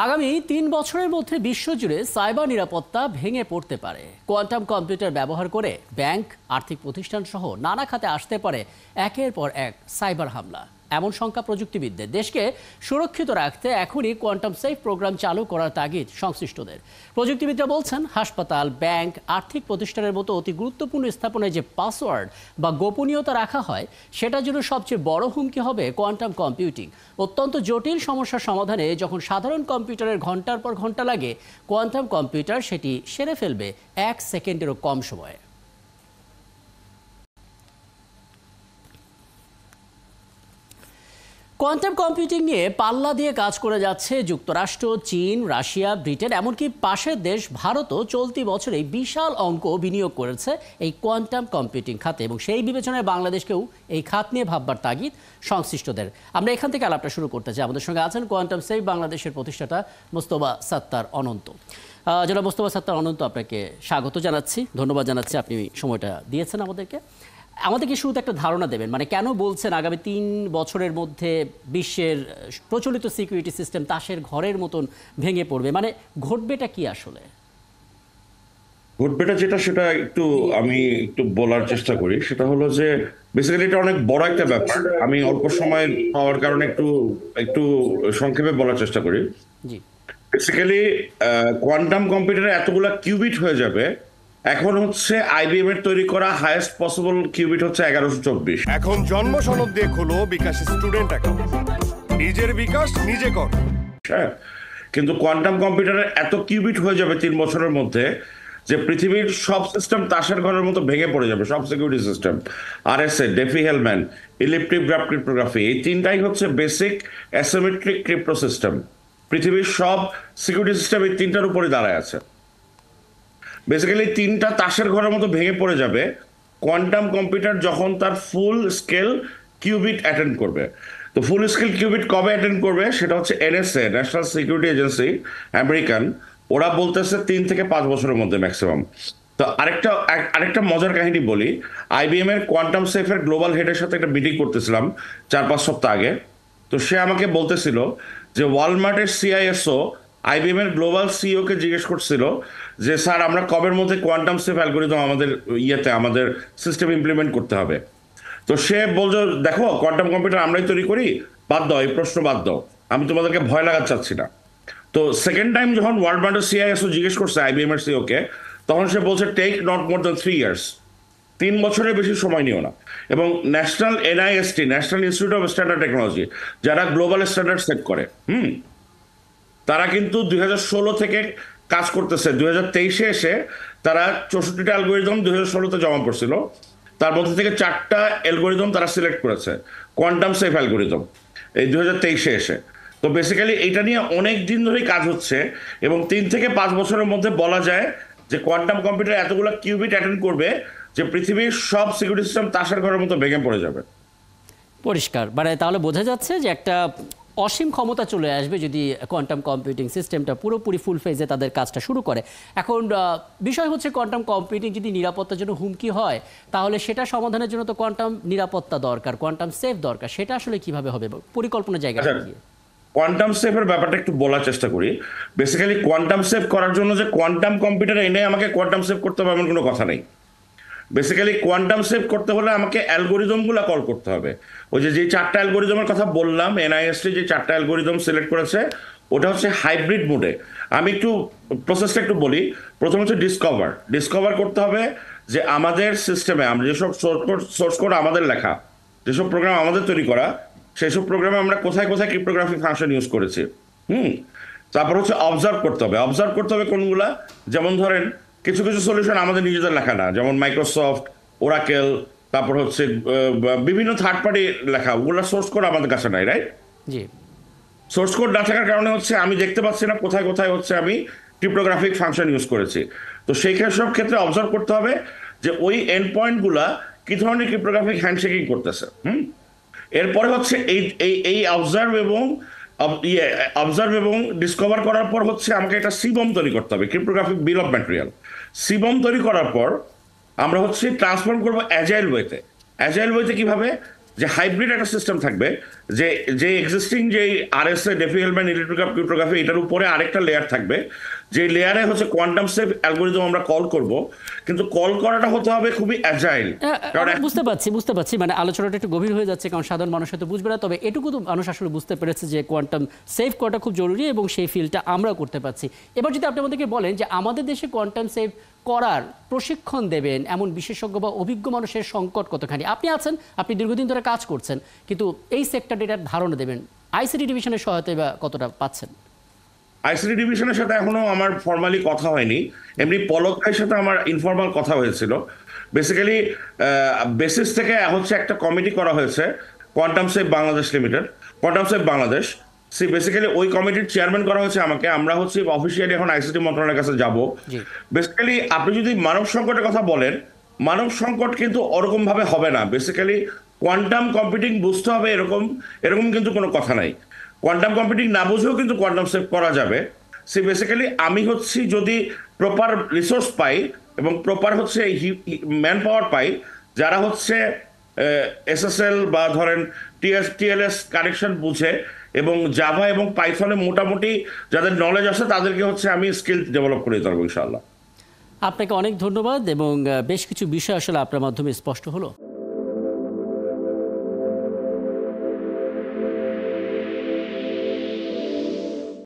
আগামী ৩ বছরের মধ্যে বিশ্বজুড়ে সাইবার নিরাপত্তা ভেঙে পড়তে পারে। কোয়ান্টাম কম্পিউটার ব্যবহার করে ব্যাংক, আর্থিক প্রতিষ্ঠান সহ নানা খাতে আসতে পারে একের পর এক সাইবার হামলা। এমন শঙ্কা প্রযুক্তিবিদদের। দেশকে সুরক্ষিত রাখতে এখনই কোয়ান্টাম সেফ প্রোগ্রাম চালু করার তাগিদ সংশ্লিষ্টদের। প্রযুক্তিবিদরা বলছেন, হাসপাতাল, ব্যাংক, আর্থিক প্রতিষ্ঠানের মতো অতি গুরুত্বপূর্ণ স্থাপনায় যে পাসওয়ার্ড বা গোপনীয়তা রাখা হয়, সেটার জন্য সবচেয়ে বড় হুমকি হবে কোয়ান্টাম কম্পিউটিং। অত্যন্ত জটিল সমস্যার সমাধানে যখন সাধারণ কম্পিউটারের ঘন্টার পর ঘন্টা লাগে, কোয়ান্টাম কম্পিউটার সেটি সেরে ফেলবে 1 সেকেন্ডেরও কম সময়ে। কোয়ান্টাম কম্পিউটিং নিয়ে পাল্লা দিয়ে কাজ করে যাচ্ছে যুক্তরাষ্ট্র, চীন, রাশিয়া, ব্রিটেন, এমনকি পাশের দেশ ভারতও চলতি বছরে বিশাল অঙ্ক বিনিয়োগ করেছে এই কোয়ান্টাম কম্পিউটিং খাতে, এবং সেই বিবেচনায় বাংলাদেশকেও এই খাত নিয়ে ভাববার তাগিদ সংশ্লিষ্টদের। আমরা এখান থেকে আলাপটা শুরু করতে চাই। আমাদের সঙ্গে আছেন কোয়ান্টাম সেফ বাংলাদেশের প্রতিষ্ঠাতা মোস্তফা সাত্তার অনন্ত। জনাব মোস্তফা সাত্তার অনন্ত, আপনাকে স্বাগত জানাচ্ছি, ধন্যবাদ জানাচ্ছি আপনি সময়টা দিয়েছেন আমাদেরকে। আমাদেরকে শুরুতে একটা ধারণা দেবেন, মানে কেন বলছেন আগামী ৩ বছরের মধ্যে বিশ্বের প্রচলিত সিকিউরিটি সিস্টেম তাসের ঘরের মতন ভেঙে পড়বে, মানে ঘটবেটা কি আসলে? ঘটবেটা যেটা সেটা আমি একটু বলার চেষ্টা করি। সেটা হলো যে বেসিক্যালি এটা অনেক বড় একটা ব্যাপার। আমি অল্প সময় পাওয়ার কারণে একটু একটু সংক্ষেপে বলার চেষ্টা করি। জি, বেসিক্যালি কোয়ান্টাম কম্পিউটারে এতগুলা কিউবিট হয়ে যাবে। এখন হচ্ছে আইবিএম এর তৈরি করা হাইয়েস্ট পসিবল কিউবিট হচ্ছে 1124। এখন জন্ম সনদ দিয়ে খোলো বিকাশ স্টুডেন্ট অ্যাকাউন্ট, নিজের বিকাশ নিজে কর। হ্যাঁ, কিন্তু কোয়ান্টাম কম্পিউটারের এত কিউবিট হয়ে যাবে 3 বছরের মধ্যে যে পৃথিবীর সব সিস্টেম তাসের ঘরের মতো ভেঙে পড়ে যাবে। সব security system, RSA, Diffie Hellman, elliptic graph cryptography, এই তিনটাই হচ্ছে বেসিক অ্যাসিমেট্রিক ক্রিপ্টো সিস্টেম। পৃথিবীর সব সিকিউরিটি সিস্টেম এই তিনটার উপরে দাঁড়ায় আছে। বেসিক্যালি তিনটা তাসের ঘরের মতো ভেঙে পড়ে যাবে কোয়ান্টাম কম্পিউটার যখন তার ফুল স্কেল কিউবিট অ্যাটেন্ড করবে। তো ফুল স্কেল কিউবিট কবে অ্যাটেন্ড করবে সেটা হচ্ছে NSA, national security agency, American, ওরা বলতেছে 3 থেকে 5 বছরের মধ্যে ম্যাক্সিমাম। তো আরেকটা মজার কাহিনী বলি। আইবিএম এর কোয়ান্টাম সেফের গ্লোবাল হেডের সাথে একটা মিটিং করতেছিলাম 4-5 সপ্তাহ আগে। তো সে আমাকে বলতেছিল যে ওয়ালমার্টের সিআইএসও আইবিএম এর গ্লোবাল সিইও কে জিজ্ঞেস করছিল যে স্যার, আমরা কবের মধ্যে কোয়ান্টাম সেফ অ্যালগোরিদম আমাদের আমাদের সিস্টেম ইমপ্লিমেন্ট করতে হবে। তো সে বলছো, দেখো কোয়ান্টাম কম্পিউটার আমরাই তৈরি করি, বাদ দাও, এই প্রশ্ন বাদ দাও, আমি তোমাদেরকে ভয় লাগাতে চাচ্ছি না। তো সেকেন্ড টাইম যখন ওয়ার্ল্ড মার্টের সিআইএসও জিজ্ঞেস করছে আইবিএম এর সিইও কে, তখন সে বলছে take not more than 3 years, 3 বছরের বেশি সময় নিও না। এবং national NIST, national institute of standard technology, যারা গ্লোবাল স্ট্যান্ডার্ড সেট করে, তারা কিন্তু 2016 থেকে কাজ করতেছে। 2023-এ এসে তারা 64টা অ্যালগোরিদম 2016-তে জমা পড়ছিল। তার মধ্যে থেকে 4টা অ্যালগোরিদম তারা সিলেক্ট করেছে কোয়ান্টাম সেফ অ্যালগোরিদম এই 2023-এ এসে। তো বেসিক্যালি এটা নিয়ে অনেক দিন ধরেই কাজ হচ্ছে, এবং 3 থেকে 5 বছরের মধ্যে বলা যায় যে কোয়ান্টাম কম্পিউটার এতগুলো কিউবিট অ্যাটেন্ড করবে যে পৃথিবীর সব সিকিউরিটি সিস্টেম তাসের ঘরের মতো ভেঙে পড়ে যাবে। পরিষ্কার। মানে তাহলে বোঝা যাচ্ছে যে একটা অসীম ক্ষমতা চলে আসবে যদি কোয়ান্টাম কম্পিউটিং সিস্টেমটা পুরোপুরি ফুল ফেজে তাদের কাজটা শুরু করে। এখন বিষয় হচ্ছে, কোয়ান্টাম কম্পিউটিং যদি নিরাপত্তার জন্য হুমকি হয়, তাহলে সেটা সমাধানের জন্য তো কোয়ান্টাম নিরাপত্তা দরকার, কোয়ান্টাম সেফ দরকার। সেটা আসলে কিভাবে হবে পরিকল্পনার জায়গাটা কি? কোয়ান্টাম সেফের ব্যাপারটা একটু বলার চেষ্টা করি। বেসিক্যালি কোয়ান্টাম সেফ করার জন্য যে কোয়ান্টাম কম্পিউটার এনে আমাকে কোয়ান্টাম সেফ করতে হবে এমন কোনো কথা নেই। বেসিক্যালি কোয়ান্টাম সেফ করতে হলে আমাকে অ্যালগোরিদমগুলো কল করতে হবে। ওই যে 4টা অ্যালগোরিদমের কথা বললাম, এনআইএসটি যে 4টা অ্যালগোরিদম সিলেক্ট করেছে, ওটা হচ্ছে হাইব্রিড মোডে। আমি একটু প্রসেসটা একটু বলি। প্রথম হচ্ছে ডিসকভার করতে হবে যে আমাদের সিস্টেমে আমরা যেসব সোর্স কোড আমাদের লেখা, যেসব প্রোগ্রাম আমাদের তৈরি করা, সেসব প্রোগ্রামে আমরা কোথায় কোথায় ক্রিপ্টোগ্রাফিক ফাংশন ইউজ করেছি। তারপর হচ্ছে অবজার্ভ করতে হবে কোনগুলা। যেমন ধরেন কিছু কিছু সলিউশন আমাদের নিজেদের লেখা না, যেমন মাইক্রোসফট, ওরাকেল, তারপর হচ্ছে বিভিন্ন থার্ড পার্টি লেখা, ওগুলো সোর্স কোড আমাদের কাছে নাই, রাইট? জি। সোর্স কোড না থাকার কারণে হচ্ছে আমি দেখতে পাচ্ছি না কোথায় কোথায় হচ্ছে আমি ক্রিপ্টোগ্রাফিক ফাংশন ইউজ করেছি। তো সেই সব ক্ষেত্রে অবজার্ভ করতে হবে যে ওই এন্ড পয়েন্টগুলা কি ধরনের ক্রিপ্টোগ্রাফিক হ্যান্ডশেকিং করতেছে। এরপরে হচ্ছে এই অবজার্ভ এবং ডিসকভার করার পর হচ্ছে আমাকে একটা সিবম তৈরি করতে হবে, cryptographic bill of material. Shivam তৈরি করার পর আমরা হচ্ছে ট্রান্সফর্ম করবো অ্যাজাইল ওয়েতে কিভাবে, যে হাইব্রিড একটা সিস্টেম থাকবে যে যে এক্সিস্টিং যে আরএসএ ডেফি হেলম্যান ইলেকট্রিক ক্রিপ্টোগ্রাফি এটার উপরে আরেকটা লেয়ার থাকবে, যে লেয়ারে হচ্ছে কোয়ান্টাম সেফ অ্যালগোরিদম আমরা কল করব, কিন্তু কল করাটা হতে হবে খুবই অ্যাজাইল। বুঝতে পারছি মানে আলোচনাটা একটু গভীর হয়ে যাচ্ছে, কারণ সাধারণ মানুষ হয়তো বুঝবে না, তবে এটুকু তো মানুষ আসলে বুঝতে পেরেছে যে কোয়ান্টাম সেফ করাটা খুব জরুরি এবং সেই ফিল্ডটা আমরা করতে পারছি। এবার যদি আপনি আমাদেরকে বলেন যে আমাদের দেশে কোয়ান্টাম সেফ করার প্রশিক্ষণ দেবেন এমন বিশেষজ্ঞ বা অভিজ্ঞ মানুষের সংকট কতখানি? আপনি আছেন, আপনি দীর্ঘদিন ধরে কাজ করছেন, কিন্তু এই সেক্টরটা এটার ধারণা দেবেন, আইসিটি ডিভিশনের সহায়তা বা কতটা পাচ্ছেন? আইসিটি ডিভিশনের সাথে এখনো আমার ফর্মালি কথা হয়নি, এমনি পলক ভাইয়ের সাথে আমার ইনফর্মাল কথা হয়েছিল। বেসিক্যালি বেসিস থেকে হচ্ছে একটা কমিটি করা হয়েছে, quantum safe Bangladesh limited, quantum safe Bangladesh. Basically ওই কমিটির চেয়ারম্যান করা হয়েছে আমাকে। আমরা হচ্ছে অফিসিয়ালি এখন আইসিটি মন্ত্রণালয়ের কাছে যাব। বেসিক্যালি আপনি যদি মানব সংকটের কথা বলেন, মানব সংকট কিন্তু ওরকম ভাবে হবে না। বেসিক্যালি কোয়ান্টাম কম্পিউটিং বুঝতে হবে এরকম এরকম কিন্তু কোনো কথা নাই। কোয়ান্টাম কম্পিউটিং না বুঝেও কিন্তু কোয়ান্টাম সেফ করা যাবে। বেসিক্যালি আমি হচ্ছি যদি প্রপার রিসোর্স পাই এবং প্রপার হচ্ছে ম্যান পাওয়ার পাই, যারা হচ্ছে এসএসএল বা ধরেন টিএলএস কানেকশন বুঝে এবং জাভা এবং পাইথনে মোটামুটি যাদের নলেজ আছে, তাদেরকে হচ্ছে আমি স্কিল ডেভেলপ করে দিতে পারবো ইনশাআল্লাহ। আপনাকে অনেক ধন্যবাদ এবং বেশ কিছু বিষয় আসলে আপনার মাধ্যমে স্পষ্ট হলো।